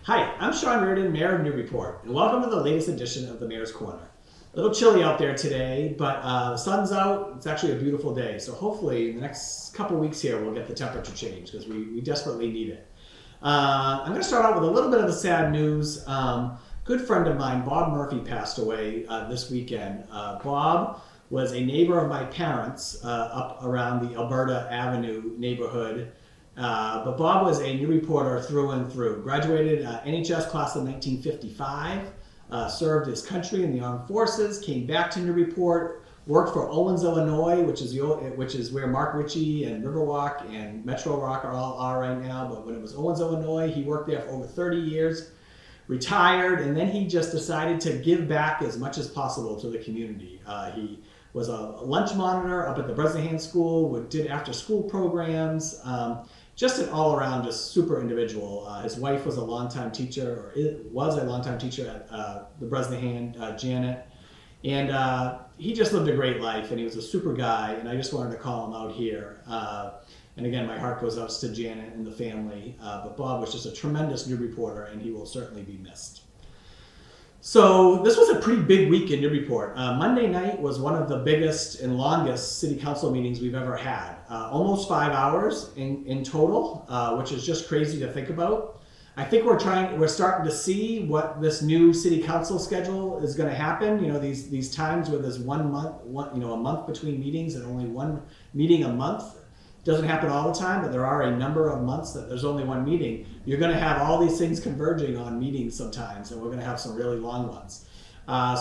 Hi, I'm Sean Reardon, Mayor of Newburyport, and welcome to the latest edition of the Mayor's Corner. A little chilly out there today, but the sun's out. It's actually a beautiful day, so hopefully in the next couple weeks here we'll get the temperature change because we desperately need it. I'm going to start out with a little bit of the sad news. Good friend of mine, Bob Murphy, passed away this weekend. Bob was a neighbor of my parents up around the Alberta Avenue neighborhood. But Bob was a Newburyporter through and through. Graduated NHS class of 1955, served his country in the armed forces, came back to Newburyport, worked for Owens, Illinois, which is where Mark Ritchie and Riverwalk and Metro Rock are right now. But when it was Owens, Illinois, he worked there for over 30 years, retired, and then he just decided to give back as much as possible to the community. He was a lunch monitor up at the Bresnahan School, did after-school programs. Just an all-around, just super individual. His wife was a longtime teacher, was a longtime teacher at the Bresnahan, Janet. And he just lived a great life, and he was a super guy, and I just wanted to call him out here. And again, my heart goes out to Janet and the family. But Bob was just a tremendous Newburyporter, and he will certainly be missed. So this was a pretty big week in Newburyport. Monday night was one of the biggest and longest city council meetings we've ever had. Almost 5 hours in total, which is just crazy to think about. I think we're starting to see what this new city council schedule is going to happen. You know, these times where there's a month between meetings and only one meeting a month. Doesn't happen all the time, but there are a number of months that there's only one meeting. You're going to have all these things converging on meetings sometimes, and we're going to have some really long ones.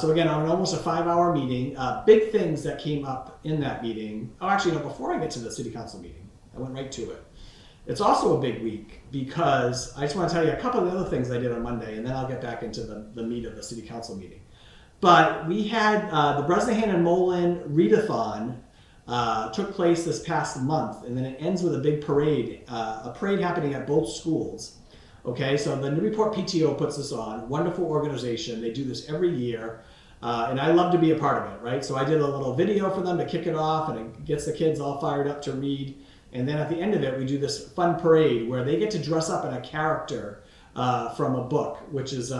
So again, on almost a 5-hour meeting, big things that came up in that meeting. Oh, actually, no, before I get to the city council meeting, I went right to it. It's also a big week because I just want to tell you a couple of the other things I did on Monday, and then I'll get back into the meat of the city council meeting. But we had the Bresnahan and Moline Readathon took place this past month, and then it ends with a big parade, a parade happening at both schools. Okay, so the Newburyport PTO puts this on, wonderful organization. They do this every year, and I love to be a part of it, right? So I did a little video for them to kick it off, and it gets the kids all fired up to read. And then at the end of it, we do this fun parade where they get to dress up in a character from a book, which is,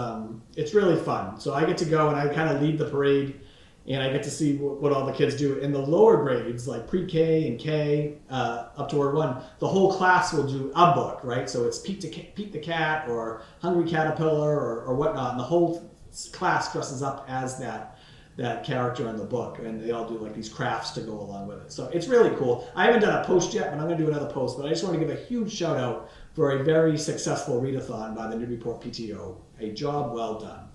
it's really fun. So I get to go and I kind of lead the parade, and I get to see what all the kids do. In the lower grades, like pre-K and K, up to Word 1, the whole class will do a book, right? So it's Pete the Cat or Hungry Caterpillar or whatnot, and the whole class dresses up as that character in the book, and they all do like these crafts to go along with it. So it's really cool. I haven't done a post yet, but I'm going to do another post, but I just want to give a huge shout out for a very successful readathon by the Newburyport PTO. A job well done.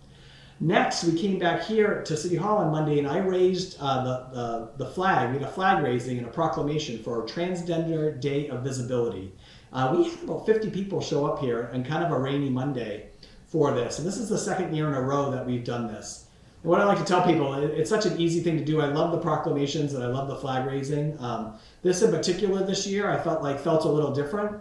Next, we came back here to City Hall on Monday, and I raised the flag. We had a flag raising and a proclamation for Transgender Day of Visibility. We had about 50 people show up here on kind of a rainy Monday for this. And this is the second year in a row that we've done this. And what I like to tell people, it's such an easy thing to do. I love the proclamations and I love the flag raising. This in particular this year, I felt a little different.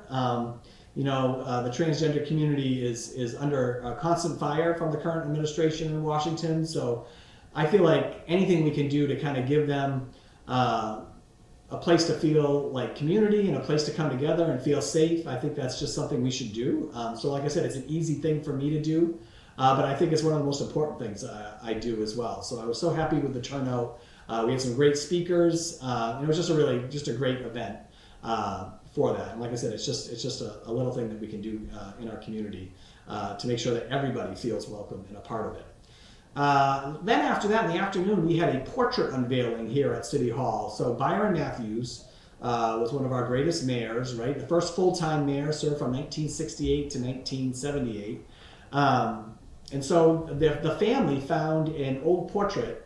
The transgender community is under constant fire from the current administration in Washington. So I feel like anything we can do to kind of give them a place to feel like community and a place to come together and feel safe, I think that's just something we should do. So like I said, it's an easy thing for me to do, but I think it's one of the most important things I do as well. So I was so happy with the turnout. We had some great speakers. It was just a great event. For that. And like I said, it's just a little thing that we can do in our community to make sure that everybody feels welcome and a part of it. Then after that, in the afternoon, we had a portrait unveiling here at City Hall. So Byron Matthews was one of our greatest mayors, right? The first full-time mayor, served from 1968 to 1978. And so the family found an old portrait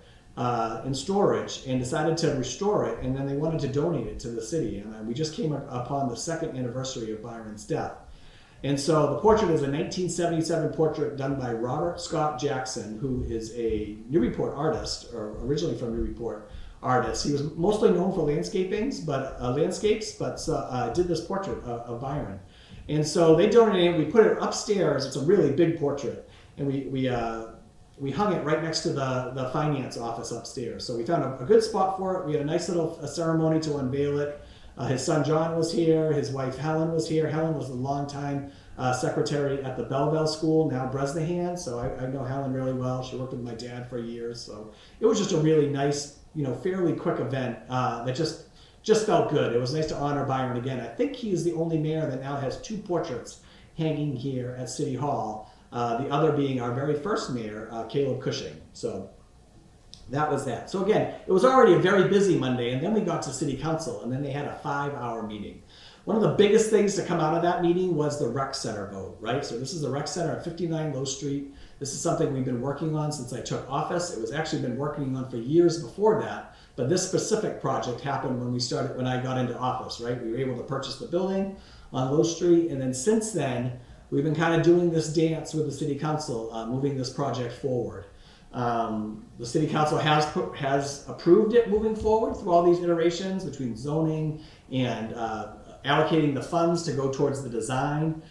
in storage and decided to restore it, and then they wanted to donate it to the city. And we just came upon the second anniversary of Byron's death. And so the portrait is a 1977 portrait done by Robert Scott Jackson, who is a Newburyport artist, or originally from Newburyport artist. He was mostly known for landscapes, but did this portrait of Byron. And so they donated it. We put it upstairs. It's a really big portrait, and we hung it right next to the finance office upstairs. So we found a good spot for it. We had a nice little ceremony to unveil it. His son John was here. His wife Helen was here. Helen was a longtime secretary at the Belleville School, now Bresnahan. So I know Helen really well. She worked with my dad for years. So it was just a really nice, fairly quick event that just felt good. It was nice to honor Byron again. I think he is the only mayor that now has 2 portraits hanging here at City Hall. The other being our very first mayor, Caleb Cushing. So that was that. So again, it was already a very busy Monday, and then we got to City Council, and then they had a 5-hour meeting. One of the biggest things to come out of that meeting was the rec center vote, right? So this is the rec center at 59 Low Street. This is something we've been working on since I took office. It was actually been working on for years before that, but this specific project happened when I got into office, right? We were able to purchase the building on Low Street, and then since then, we've been kind of doing this dance with the City Council, moving this project forward. The City Council has approved it moving forward through all these iterations between zoning and allocating the funds to go towards the design.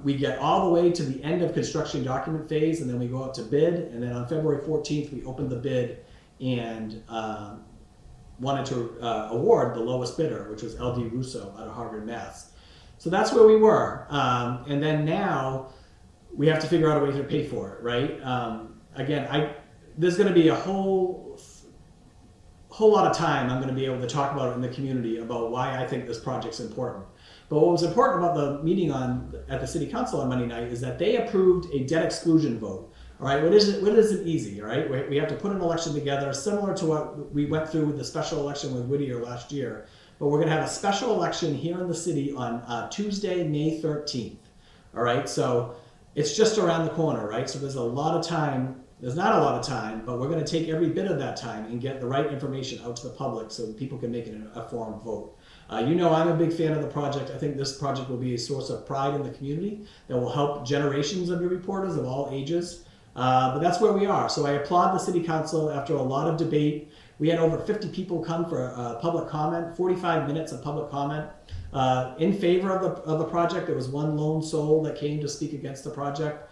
We get all the way to the end of construction document phase, and then we go out to bid, and then on February 14th we opened the bid and wanted to award the lowest bidder, which was LD Russo out of Harvard, Mass. So that's where we were, and then now we have to figure out a way to pay for it, right? Again, there's going to be a whole lot of time I'm going to be able to talk about it in the community about why I think this project's important. But what was important about the meeting at the City Council on Monday night is that they approved a debt exclusion vote. All right, what isn't easy, all right? We have to put an election together similar to what we went through with the special election with Whittier last year. But we're going to have a special election here in the city on Tuesday, May 13th. All right, so it's just around the corner, right? So there's a lot of time. There's not a lot of time, but we're going to take every bit of that time and get the right information out to the public so that people can make an informed vote. I'm a big fan of the project. I think this project will be a source of pride in the community that will help generations of Newburyporters of all ages. But that's where we are. So I applaud the City Council after a lot of debate. We had over 50 people come for public comment, 45 minutes of public comment. In favor of the project. There was one lone soul that came to speak against the project.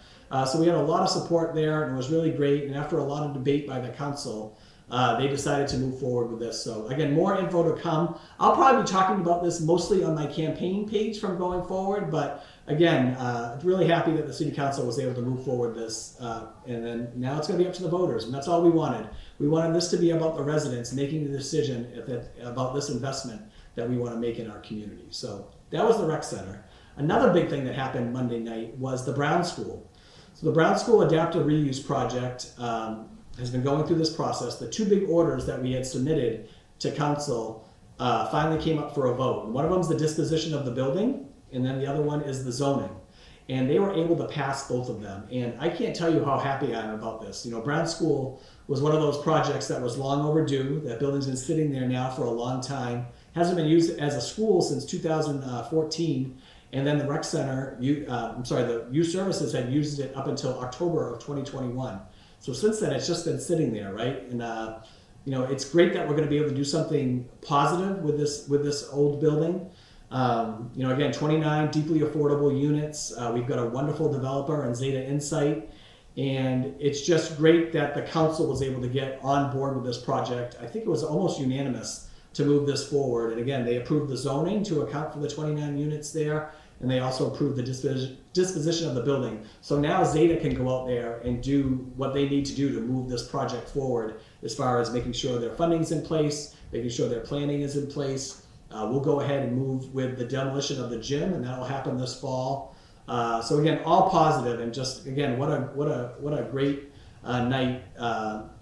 So we had a lot of support there, and it was really great. And after a lot of debate by the council, they decided to move forward with this. So again, more info to come. I'll probably be talking about this mostly on my campaign page from going forward. But again, really happy that the City Council was able to move forward this. And then now it's going to be up to the voters, and that's all we wanted. We wanted this to be about the residents making the decision about this investment that we want to make in our community. So that was the rec center. Another big thing that happened Monday night was the Brown School. So the Brown School Adaptive Reuse Project has been going through this process. The 2 big orders that we had submitted to council finally came up for a vote. One of them is the disposition of the building, and then the other one is the zoning. And they were able to pass both of them. And I can't tell you how happy I am about this. Brown School was one of those projects that was long overdue. That building's been sitting there now for a long time. Hasn't been used as a school since 2014. And then the rec center, the youth services had used it up until October of 2021. So since then, it's just been sitting there, right? And it's great that we're going to be able to do something positive with this old building. Again, 29 deeply affordable units. We've got a wonderful developer in Zeta Insight, and it's just great that the council was able to get on board with this project. I think it was almost unanimous to move this forward. And again, they approved the zoning to account for the 29 units there, and they also approved the disposition of the building. So now Zeta can go out there and do what they need to do to move this project forward as far as making sure their funding's in place, making sure their planning is in place. We'll go ahead and move with the demolition of the gym, and that will happen this fall. So again, all positive, and just again, what a great night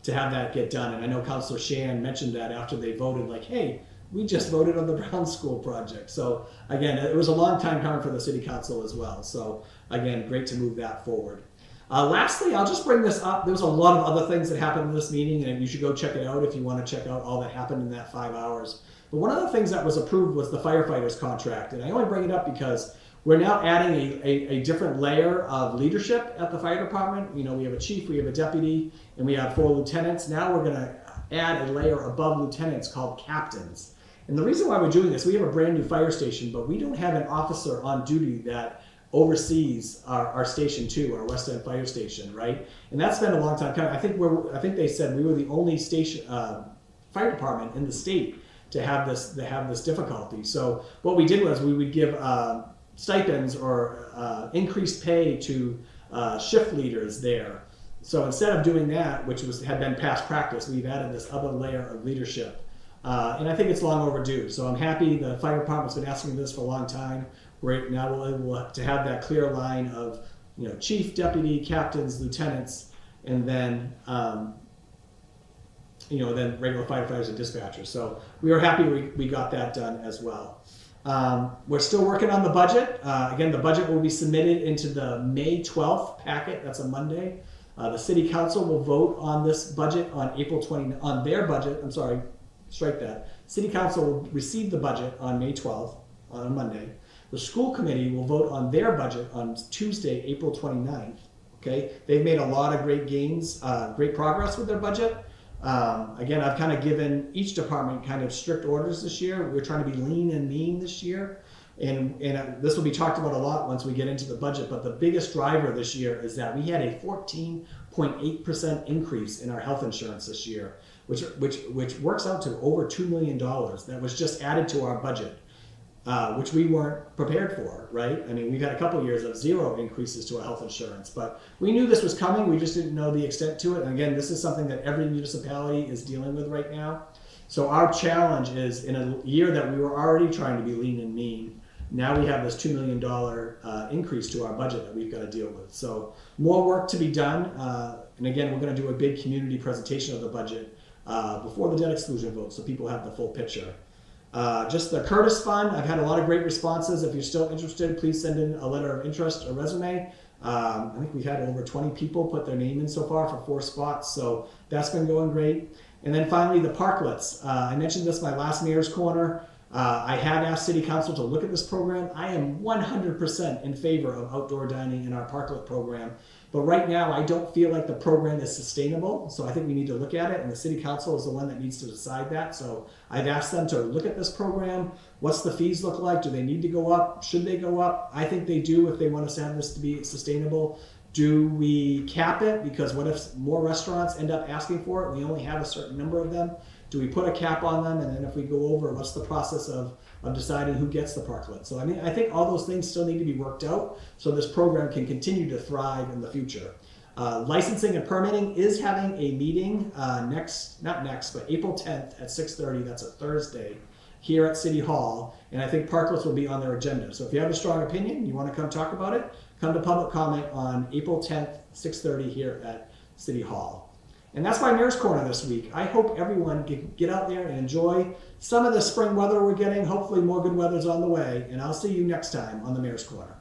to have that get done. And I know Councilor Shan mentioned that after they voted, like, hey, we just voted on the Brown School project. So again, it was a long time coming for the City Council as well. So again, great to move that forward. Lastly, I'll just bring this up. There was a lot of other things that happened in this meeting, and you should go check it out if you want to check out all that happened in that 5 hours. But one of the things that was approved was the firefighters contract. And I only bring it up because we're now adding a different layer of leadership at the fire department. We have a chief, we have a deputy, and we have 4 lieutenants. Now we're going to add a layer above lieutenants called captains. And the reason why we're doing this, we have a brand new fire station, but we don't have an officer on duty that oversees our station 2, our West End Fire Station, right? And that's been a long time coming. I think they said we were the only station fire department in the state to have this difficulty. So what we did was we would give stipends or increased pay to shift leaders there. So instead of doing that, which had been past practice, we've added this other layer of leadership. And I think it's long overdue. So I'm happy the fire department's been asking for this for a long time. Right now we're able to have that clear line of, chief, deputy, captains, lieutenants, and then then regular firefighters and dispatchers. So we were happy we got that done as well. We're still working on the budget. Again, the budget will be submitted into the May 12th packet. That's a Monday. The City Council will vote on this budget on April 20, on their budget. I'm sorry, strike that. City Council will receive the budget on May 12th, on a Monday. The school committee will vote on their budget on Tuesday, April 29th. Okay, they've made a lot of great gains, great progress with their budget. Again, I've kind of given each department kind of strict orders this year. We're trying to be lean and mean this year. And this will be talked about a lot once we get into the budget, but the biggest driver this year is that we had a 14.8% increase in our health insurance this year, which works out to over $2 million that was just added to our budget, which we weren't prepared for, right? I mean, we've had a couple of years of zero increases to our health insurance, but we knew this was coming. We just didn't know the extent to it. And again, this is something that every municipality is dealing with right now. So our challenge is, in a year that we were already trying to be lean and mean, now we have this $2 million increase to our budget that we've got to deal with. So more work to be done. And again, we're going to do a big community presentation of the budget before the debt exclusion vote, so people have the full picture. Just the Curtis Fund, I've had a lot of great responses. If you're still interested, please send in a letter of interest or resume. I think we've had over 20 people put their name in so far for 4 spots, so that's been going great. And then finally, the parklets. I mentioned this in my last Mayor's Corner. I had asked City Council to look at this program. I am 100% in favor of outdoor dining in our parklet program. But right now, I don't feel like the program is sustainable. So I think we need to look at it. And the City Council is the one that needs to decide that. So I've asked them to look at this program. What's the fees look like? Do they need to go up? Should they go up? I think they do if they want us to have this to be sustainable. Do we cap it? Because what if more restaurants end up asking for it? We only have a certain number of them. Do we put a cap on them? And then if we go over, what's the process of deciding who gets the parklet? So I think all those things still need to be worked out so this program can continue to thrive in the future. Licensing and permitting is having a meeting but April 10th at 6:30. That's a Thursday here at City Hall. And I think parklets will be on their agenda. So if you have a strong opinion, you want to come talk about it, come to public comment on April 10th, 6:30 here at City Hall. And that's my Mayor's Corner this week. I hope everyone can get out there and enjoy some of the spring weather we're getting. Hopefully more good weather's on the way. And I'll see you next time on the Mayor's Corner.